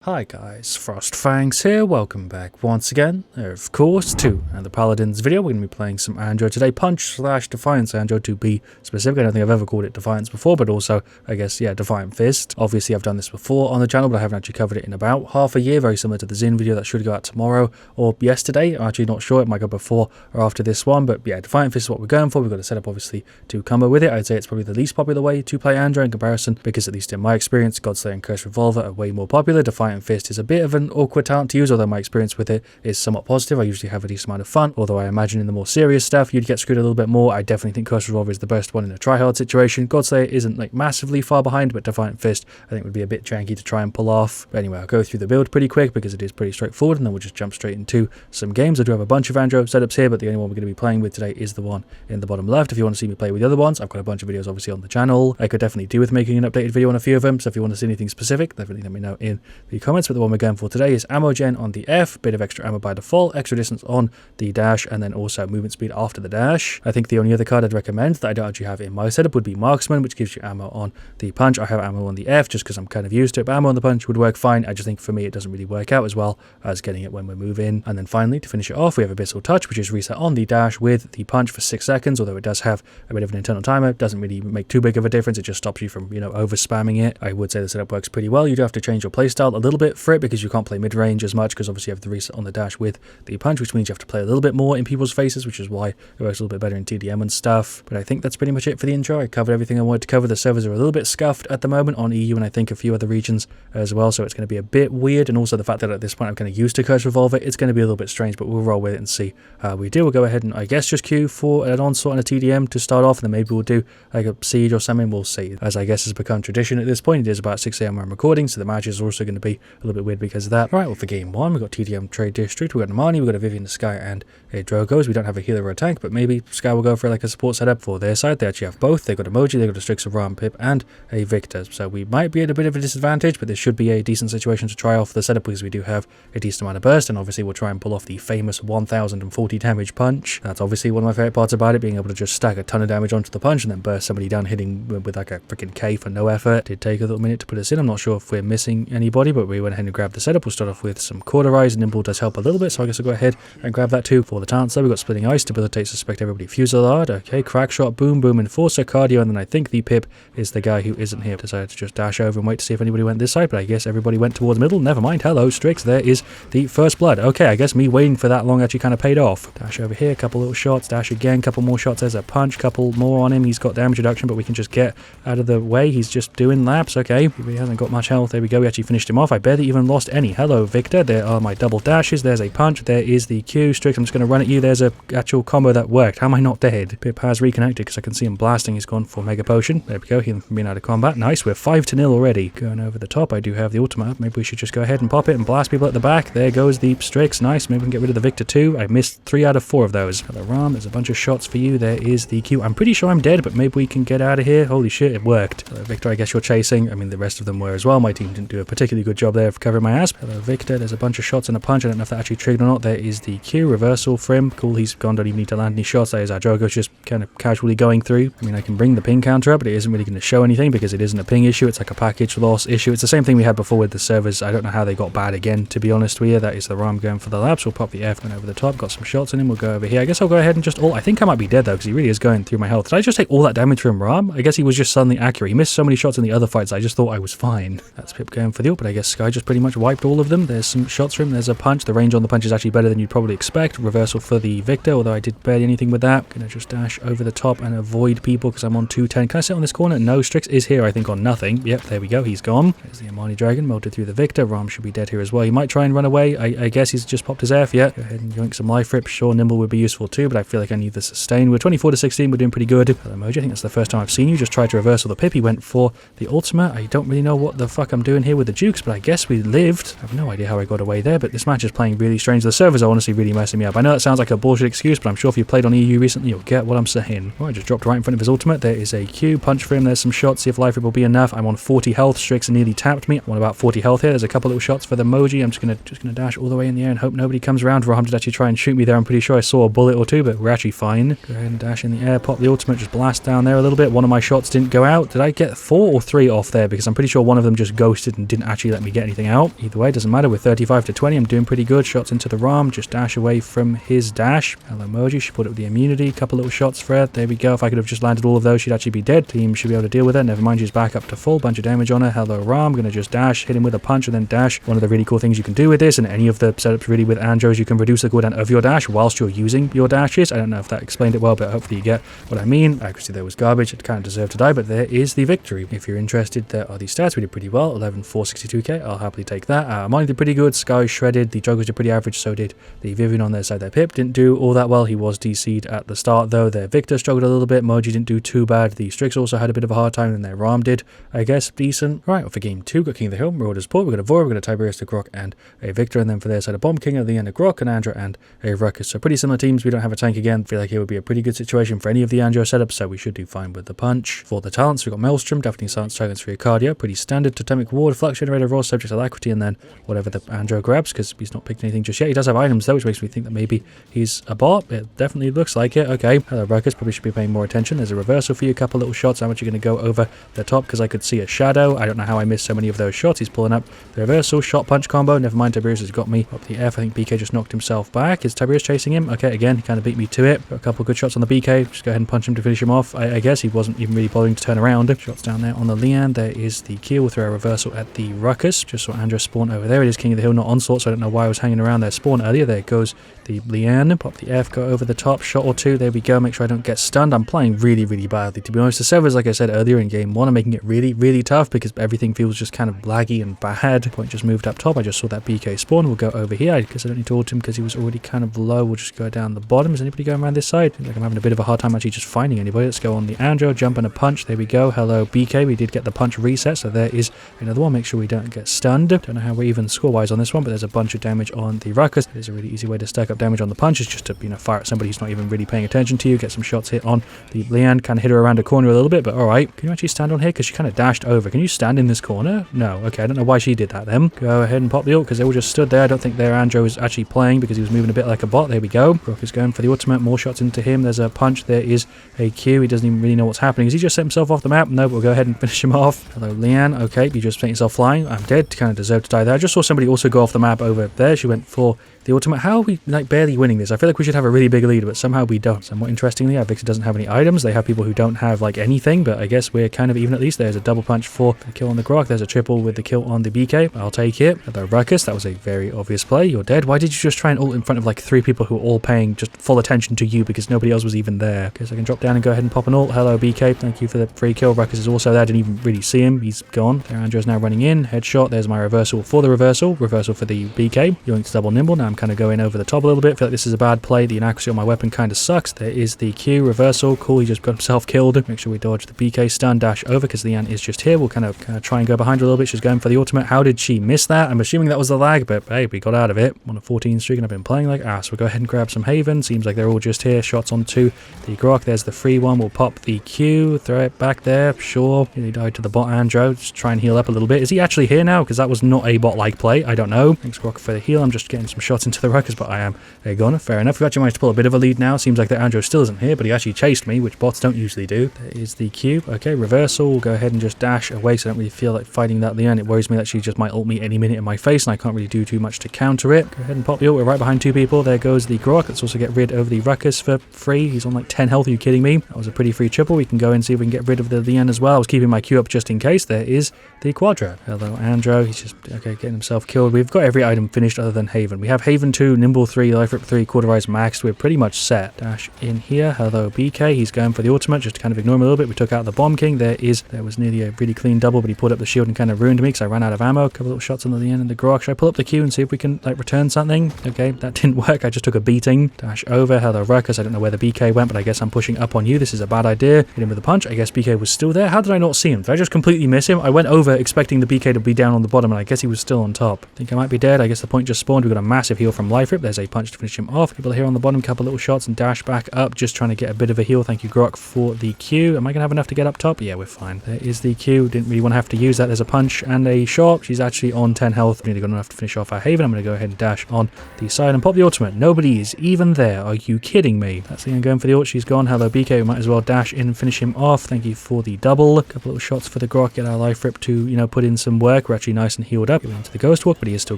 Hi guys, FrostFangs here, welcome back once again, of course, to the Paladins video. We're going to be playing some Andro today, Punch/Defiance Andro to be specific. I don't think I've ever called it Defiance before, but also, I guess, yeah, Defiant Fist. Obviously, I've done this before on the channel, but I haven't actually covered it in about half a year, very similar to the Zin video that should go out tomorrow or yesterday. I'm actually not sure, it might go before or after this one, but yeah, Defiant Fist is what we're going for. We've got a setup, obviously, to combo with it. I'd say it's probably the least popular way to play Andro in comparison, because at least in my experience, Godslayer and Cursed Revolver are way more popular. Defiant Fist is a bit of an awkward talent to use, although my experience with it is somewhat positive. I usually have a decent amount of fun, although I imagine in the more serious stuff you'd get screwed a little bit more. I definitely think Cursed Revolver is the best one in a try-hard situation. Godslayer isn't like massively far behind, but Defiant Fist I think would be a bit janky to try and pull off. But anyway, I'll go through the build pretty quick because it is pretty straightforward, and then we'll just jump straight into some games. I do have a bunch of Andro setups here, but the only one we're going to be playing with today is the one in the bottom left. If you want to see me play with the other ones, I've got a bunch of videos obviously on the channel. I could definitely do with making an updated video on a few of them, so if you want to see anything specific, definitely let me know in the comments. But the one we're going for today is ammo gen on the F, bit of extra ammo by default, extra distance on the dash, and then also movement speed after the dash. I think the only other card I'd recommend that I don't actually have in my setup would be Marksman, which gives you ammo on the punch. I have ammo on the F just because I'm kind of used to it, but ammo on the punch would work fine. I just think for me it doesn't really work out as well as getting it when we move in. And then finally, to finish it off, we have Abyssal Touch, which is reset on the dash with the punch for 6 seconds, although it does have a bit of an internal timer. It doesn't really make too big of a difference. It just stops you from, over spamming it. I would say the setup works pretty well. You do have to change your playstyle a little bit for it because you can't play mid-range as much, because obviously you have the reset on the dash with the punch, which means you have to play a little bit more in people's faces, which is why it works a little bit better in TDM and stuff. But I think that's pretty much it for the intro. I covered everything I wanted to cover. The servers are a little bit scuffed at the moment on EU and I think a few other regions as well, so it's going to be a bit weird, and also the fact that at this point I'm kind of used to Cursed Revolver, it's going to be a little bit strange, but we'll roll with it and see how we do. We'll go ahead and I guess just queue for an onslaught and a TDM to start off, and then maybe we'll do like a siege or something. We'll see. As I guess has become tradition at this point, it is about 6 AM when I'm recording, so the matches are also going to be a little bit weird because of that. Alright, well for game 1 we've got TDM Trade District, we've got Amani, we've got a Vivian the Sky and a Drogos. We don't have a healer or a tank, but maybe Sky will go for like a support setup for their side. They actually have both. They've got Emoji, they've got a Strix of Ram Pip and a Victor, so we might be at a bit of a disadvantage, but this should be a decent situation to try off the setup because we do have a decent amount of burst, and obviously we'll try and pull off the famous 1040 damage punch. That's obviously one of my favourite parts about it, being able to just stack a ton of damage onto the punch and then burst somebody down, hitting with like a freaking K for no effort. It did take a little minute to put us in. I'm not sure if we're missing anybody, but we went ahead and grabbed the setup. We'll start off with some QUADRA. Nimble does help a little bit, so I guess I'll go ahead and grab that too. For the talents though, we've got Splitting Ice, Debilitate, Suspect Everybody, Fusillade, okay, Crack Shot, Boom Boom, Enforcer, Cardio, and then I think the Pip is the guy who isn't here. Decided to just dash over and wait to see if anybody went this side, but I guess everybody went towards middle. Never mind. Hello, Strix. There is the first blood. Okay, I guess me waiting for that long actually kind of paid off. Dash over here, couple little shots, dash again, couple more shots. There's a punch, couple more on him. He's got damage reduction, but we can just get out of the way. He's just doing laps. Okay, he really hasn't got much health. There we go. We actually finished him off. I barely even lost any. Hello, Victor. There are my double dashes. There's a punch. There is the Q. Strix, I'm just going to run at you. There's a actual combo that worked. How am I not dead? Pip has reconnected because I can see him blasting. He's gone for Mega Potion. There we go. He's been out of combat. Nice. We're 5-0 already. Going over the top. I do have the ultimate up. Maybe we should just go ahead and pop it and blast people at the back. There goes the Strix. Nice. Maybe we can get rid of the Victor too. I missed 3 out of 4 of those. Hello, Ram. There's a bunch of shots for you. There is the Q. I'm pretty sure I'm dead, but maybe we can get out of here. Holy shit, it worked. Hello, Victor. I guess you're chasing. I mean, the rest of them were as well. My team didn't do a particularly good job there of covering my ass. Hello, Victor. There's a bunch of shots and a punch. I don't know if that actually triggered or not. There is the Q. Reversal for him. Cool. He's gone. Don't even need to land any shots. There is our Drogo's just kind of casually going through. I mean, I can bring the ping counter up, but it isn't really going to show anything because it isn't a ping issue. It's like a package loss issue. It's the same thing we had before with the servers. I don't know how they got bad again, to be honest with you. That is the Ram going for the labs. We'll pop the F going over the top. Got some shots in him. We'll go over here. I guess I'll go ahead and just I think I might be dead though because he really is going through my health. Did I just take all that damage from Ram? I guess he was just suddenly accurate. He missed so many shots in the other fights. I just thought I was fine. That's Pip going for the ult, but I guess Sky just pretty much wiped all of them. There's some shots for him. There's a punch. The range on the punch is actually better than you'd probably expect. Reversal for the Victor, although I did barely anything with that. Gonna just dash over the top and avoid people because I'm on 210. Can I sit on this corner? No. Strix is here, I think, on nothing. Yep, there we go. He's gone. There's the Amani Dragon melted through the Victor. Ram should be dead here as well. He might try and run away. I guess he's just popped his F. Yeah, go ahead and yoink some life rip. Sure, Nimble would be useful too, but I feel like I need the sustain. We're 24-16. We're doing pretty good. Hello, Emoji. I think that's the first time I've seen you. Just try to reversal the Pip. He went for the ultimate. I don't really know what the fuck I'm doing here with the Jukes, but I guess we lived. I have no idea how I got away there, but this match is playing really strange. The servers are honestly really messing me up. I know that sounds like a bullshit excuse, but I'm sure if you played on EU recently, you'll get what I'm saying. Well, I just dropped right in front of his ultimate. There is a Q. Punch for him. There's some shots. See if life rip will be enough. I'm on 40 health. Strix nearly tapped me. I'm on about 40 health here. There's a couple little shots for the Emoji. I'm just gonna dash all the way in the air and hope nobody comes around. Ram did actually try and shoot me there. I'm pretty sure I saw a bullet or two, but we're actually fine. Go ahead and dash in the air. Pop the ultimate. Just blast down there a little bit. One of my shots didn't go out. Did I get 4 or 3 off there? Because I'm pretty sure one of them just ghosted and didn't actually let me me get anything out. Either way, doesn't matter. We're 35 to 20. I'm doing pretty good. Shots into the ROM. Just dash away from his dash. Hello, Moji. She put up the immunity. Couple little shots for her. There we go. If I could have just landed all of those, she'd actually be dead. Team should be able to deal with her. Never mind, she's back up to full. Bunch of damage on her. Hello, ROM. Gonna just dash, hit him with a punch, and then dash. One of the really cool things you can do with this, and any of the setups really with Andros, you can reduce the cooldown of your dash whilst you're using your dashes. I don't know if that explained it well, but hopefully you get what I mean. Accuracy there was garbage. It kind of deserved to die, but there is the victory. If you're interested, there are the stats. We did pretty well. 11,462k. I'll happily take that. Mine did pretty good. Sky shredded. The Juggles did pretty average. So did the Vivian on their side. Their Pip didn't do all that well. He was DC'd at the start, though. Their Victor struggled a little bit. Moji didn't do too bad. The Strix also had a bit of a hard time, and their Ram did, I guess, decent. Right, well, for game 2, got King of the Hill, Marauder's Port. We've got a Vor, we've got a Tiberius, a Grok, and a Victor. And then for their side, a Bomb King, a Leon, a Grok, an Andro, and a Ruckus. So pretty similar teams. We don't have a tank again. Feel like it would be a pretty good situation for any of the Andro setups, so we should do fine with the punch. For the talents, we've got Maelstrom, definitely Silence Silence for your cardio. Pretty standard. Totemic Ward, Flux Generator, Raw, Subject Alacrity, and then whatever the Andro grabs, because he's not picked anything just yet. He does have items though, which makes me think that maybe he's a bot. It definitely looks like it. Okay, hello Ruckus, probably should be paying more attention. There's a reversal for you, a couple little shots. How much are you going to go over the top? Because I could see a shadow. I don't know how I missed so many of those shots. He's pulling up the reversal, shot punch combo. Never mind, Tiberius has got me up the F. I think BK just knocked himself back. Is Tiberius chasing him? Okay, again, he kind of beat me to it. Got a couple good shots on the BK. Just go ahead and punch him to finish him off. I guess he wasn't even really bothering to turn around. Shots down there on the Leanne. There is the Q. We'll throw a reversal at the Ruckus. Just saw Andros spawn over there. It is King of the Hill, not Onslaught, so I don't know why I was hanging around their spawn earlier. There goes the Leanne. Pop the F, go over the top, shot or two. There we go. Make sure I don't get stunned. I'm playing really, really badly, to be honest. The servers, like I said earlier in game 1, are making it really, really tough because everything feels just kind of laggy and bad. Point just moved up top. I just saw that BK spawn. We'll go over here. I guess I don't need to ult him because he was already kind of low. We'll just go down the bottom. Is anybody going around this side? Seems like I'm having a bit of a hard time actually just finding anybody. Let's go on the Andro, jump and a punch. There we go. Hello, BK. We did get the punch reset, so there is another one. Make sure we don't get stunned. Don't know how we're even score-wise on this one, but there's a bunch of damage on the Ruckus. It is a really easy way to stack up damage on the punch. It's just to, fire at somebody who's not even really paying attention to you. Get some shots hit on the Leanne. Kind of hit her around a corner a little bit, but alright. Can you actually stand on here? Because she kind of dashed over. Can you stand in this corner? No. Okay, I don't know why she did that then. Go ahead and pop the ult because they all just stood there. I don't think their Andro is actually playing because he was moving a bit like a bot. There we go. Brock is going for the ultimate. More shots into him. There's a punch. There is a Q. He doesn't even really know what's happening. Has he just set himself off the map? No, but we'll go ahead and finish him off. Hello, Leanne. Okay, you just sent yourself flying. I'm dead. Kind of deserve to die there. I just saw somebody also go off the map over there. She went for the ultimate. How are we barely winning this? I feel like we should have a really big lead, but somehow we don't. Somewhat interestingly, our Victor doesn't have any items. They have people who don't have anything, but I guess we're kind of even at least. There's a double punch for the kill on the Grok. There's a triple with the kill on the BK. I'll take it. The Ruckus, that was a very obvious play. You're dead. Why did you just try and ult in front of 3 people who are all paying just full attention to you because nobody else was even there? Guess I can drop down and go ahead and pop an ult. Hello, BK. Thank you for the free kill. Ruckus is also there. Didn't even really see him. He's gone. There, Andrew's now running in. Headshot. There's my reversal for the reversal. Reversal for the BK. Yoink's double nimble. Now I'm kind of going over the top a little bit. Feel like this is a bad play. The inaccuracy on my weapon kind of sucks. There is the Q reversal. Cool. He just got himself killed. Make sure we dodge the BK stun, dash over because Leanne is just here. We'll kind of try and go behind her a little bit. She's going for the ultimate. How did she miss that? I'm assuming that was the lag, but hey, we got out of it. On a 14 streak and I've been playing like ass. We'll go ahead and grab some Haven. Seems like they're all just here. Shots onto the Grok. There's the free one. We'll pop the Q. Throw it back there. Sure. He died to the bot Andro. Just try and heal up a little bit. Is he actually here now? Because that was not a bot-like play. I don't know. Thanks Grok for the heal. I'm just getting some shots into the Ruckus, but I am a goner. Fair enough. We've actually managed to pull a bit of a lead now. Seems like that Andro still isn't here, but he actually chased me, which bots don't usually do. There is the Q. Okay, reversal. We'll go ahead and just dash away so I don't really feel like fighting that Leanne. It worries me that she just might ult me any minute in my face and I can't really do too much to counter it. Go ahead and pop the ult. We're right behind 2 people. There goes the Grok. Let's also get rid of the Ruckus for free. He's on 10 health. Are you kidding me? That was a pretty free triple. We can go and see if we can get rid of the Leanne as well. I was keeping my Q up just in case. There is the QUADRA. Hello, Andro. He's just, okay, getting himself killed. We've got every item finished other than Haven. We have Haven 2, Nimble 3, Life Rip 3, Cauterize maxed. We're pretty much set. Dash in here. Hello, BK. He's going for the ultimate. Just to kind of ignore him a little bit. We took out the Bomb King. There was nearly a really clean double, but he put up the shield and kind of ruined me because I ran out of ammo. A couple little shots on the end of the Grok. Should I pull up the Q and see if we can return something? Okay, that didn't work. I just took a beating. Dash over. Hello, Ruckus. I don't know where the BK went, but I guess I'm pushing up on you. This is a bad idea. Hit him with a punch. I guess BK was still there. How did I not see him? Did I just completely miss him? I went over expecting the BK to be down on the bottom, and I guess he was still on top. I think I might be dead. I guess the point just spawned. We've got a massive heal from life rip. There's a punch to finish him off. People here on the bottom, couple little shots and dash back up, just trying to get a bit of a heal. Thank you, Grok, for the Q. Am I going to have enough to get up top? Yeah, we're fine. There is the Q. Didn't really want to have to use that. There's a punch and a shot. She's actually on 10 health. Nearly got enough to finish off our Haven. I'm going to go ahead and dash on the side and pop the ultimate. Nobody is even there. Are you kidding me? That's the end going for the ult. She's gone. Hello, BK. We might as well dash in and finish him off. Thank you for the double. A couple little shots for the Grok. Get our life rip to, you know, put in some work. We're actually nice and healed up. He went into the ghost walk, but he is still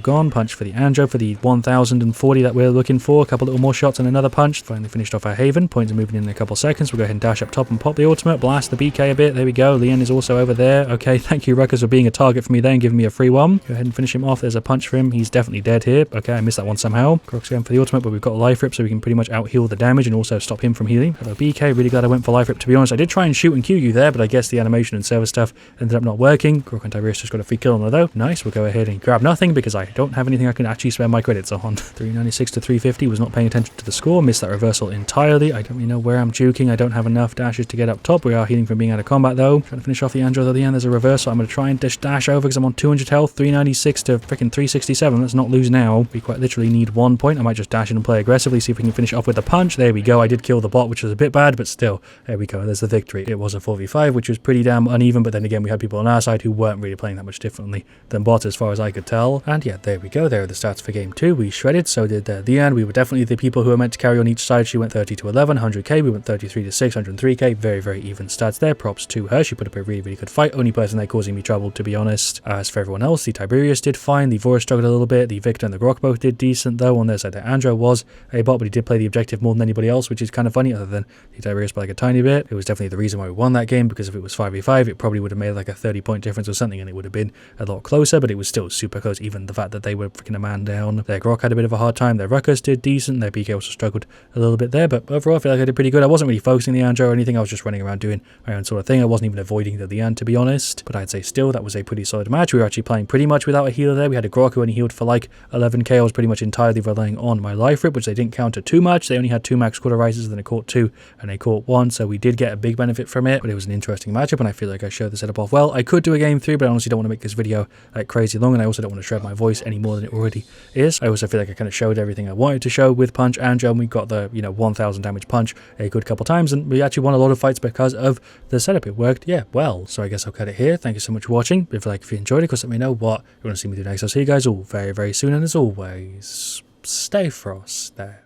gone. Punch for the Andro for the 1040 that we're looking for. A couple little more shots and another punch. Finally finished off our Haven. Points are moving in a couple seconds. We'll go ahead and dash up top and pop the ultimate. Blast the BK a bit. There we go. Leon is also over there. Okay, thank you, Ruckus, for being a target for me there and giving me a free one. Go ahead and finish him off. There's a punch for him. He's definitely dead here. Okay, I missed that one somehow. Grok's going for the ultimate, but we've got a life rip, so we can pretty much out heal the damage and also stop him from healing. Hello, BK. Really glad I went for life rip, to be honest. I did try and shoot and Q you there, but I guess the animation and server stuff ended up not working. Grok and Tiberius just got a free kill on her though. Nice. We'll go ahead and grab nothing because I don't have anything I can actually spend my credits on. 396 to 350. Was not paying attention to the score. Missed that reversal entirely. I don't really know where I'm juking. I don't have enough dashes to get up top. We are healing from being out of combat though. Trying to finish off the Andro at the end. There's a reversal. I'm going to try and dash over because I'm on 200 health. 396 to freaking 367. Let's not lose now. We quite literally need 1 point. I might just dash in and play aggressively. See if we can finish off with the punch. There we go. I did kill the bot, which was a bit bad, but still. There we go. There's the victory. It was a 4v5, which was pretty damn uneven, but then again, we had people on our side who weren't really playing that much differently than bots as far as I could tell. And yeah, there we go. There are the stats for game 2. We shredded. So did the end. We were definitely the people who were meant to carry on each side. She went 30 to 11, 100k. We went 33 to 6, 103k. Very, very even stats there. Props to her. She put up a really, really good fight. Only person there causing me trouble, to be honest. As for everyone else, the Tiberius did fine. The Vorus struggled a little bit. The Victor and the Grok both did decent, though. On their side, the Andro was a bot, but he did play the objective more than anybody else, which is kind of funny, other than the Tiberius by like a tiny bit. It was definitely the reason why we won that game, because if it was 5v5, it probably would have made like a 30-point difference or something, and it would have been a lot closer, but it was still super close. Even the fact that they were freaking a man down. Their Grok had a bit of a hard time. Their Ruckus did decent. Their BK also struggled a little bit there, but overall, I feel like I did pretty good. I wasn't really focusing the Andro or anything. I was just running around doing my own sort of thing. I wasn't even avoiding the end, to be honest, but I'd say still that was a pretty solid match. We were actually playing pretty much without a healer there. We had a Grok who only healed for like 11k. I was pretty much entirely relying on my life rip, which they didn't counter too much. They only had 2 max quarter rises, then a caught 2 and a caught 1, so we did get a big benefit from it, but it was an interesting matchup, and I feel like I showed the setup off well. I could do a game 3, but I honestly don't want to make this video like crazy long, and I also don't want to shred my voice any more than it already is. I also feel like I kind of showed everything I wanted to show with punch and Joe, and we got the, you know, 1000 damage punch a good couple times, and we actually won a lot of fights because of the setup. It worked, yeah, well. So I guess I'll cut it here. Thank you so much for watching. If you enjoyed it, of course, let me know what you want to see me do next. I'll see you guys all very, very soon, and as always, stay frost there.